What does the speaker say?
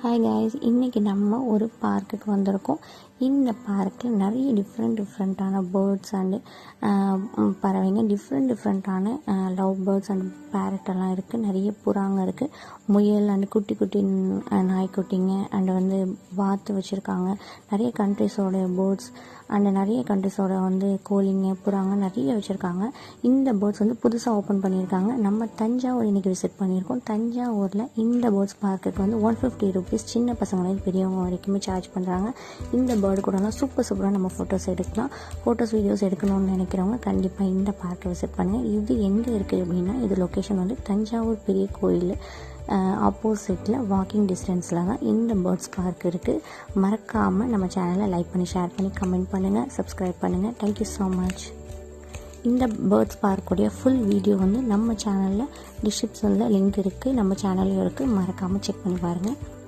Hi guys, இன்றைக்கி நம்ம ஒரு பார்க்குக்கு வந்திருக்கோம். இந்த பார்க்கில் நிறைய டிஃப்ரெண்ட்டான பேர்ட்ஸ் அண்டு பறவைங்க, டிஃப்ரெண்ட்டான லவ் பேர்ட்ஸ் அண்ட் பேரட்டெல்லாம் இருக்குது. நிறைய புறாங்க இருக்குது, முயல் அண்டு குட்டி நாய்க்குட்டிங்க அண்டு வாத்து வச்சுருக்காங்க. நிறைய கண்ட்ரிஸோட பேர்ட்ஸ் அண்டு நிறைய கண்ட்ரிஸோட கோழிங்க, புறாங்க நிறைய வச்சுருக்காங்க. இந்த பேர்ட்ஸ் புதுசாக ஓப்பன் பண்ணியிருக்காங்க. நம்ம தஞ்சாவூர் இன்றைக்கி விசிட் பண்ணியிருக்கோம். தஞ்சாவூரில் இந்த பேர்ட்ஸ் பார்க்குக்கு 150 ரூபீஸ், சின்ன பசங்களையும் பெரியவங்க வரைக்குமே சார்ஜ் பண்ணுறாங்க. இந்த பேர்டு கூடலாம் சூப்பராக நம்ம ஃபோட்டோஸ் எடுக்கலாம். வீடியோஸ் எடுக்கணும்னு நினைக்கிறவங்க கண்டிப்பாக இந்த பார்க்கை விசிட் பண்ணுங்கள். இது எங்கே இருக்குது அப்படின்னா, இது லொக்கேஷன் தஞ்சாவூர் பெரிய கோயில் ஆப்போசிட்டில் வாக்கிங் டிஸ்டன்ஸில் தான் இந்த பேர்ட்ஸ் பார்க் இருக்குது. மறக்காமல் நம்ம சேனலை லைக் பண்ணி, ஷேர் பண்ணி, கமெண்ட் பண்ணுங்கள், சப்ஸ்கிரைப் பண்ணுங்கள். Thank you so much. இந்த பேர்ட்ஸ் பார்க்குடைய ஃபுல் வீடியோ நம்ம சேனலில் டிஸ்கிரிப்ஷனில் லிங்க் இருக்குது, நம்ம சேனல்லையும் இருக்குது. மறக்காமல் செக் பண்ணி பாருங்கள்.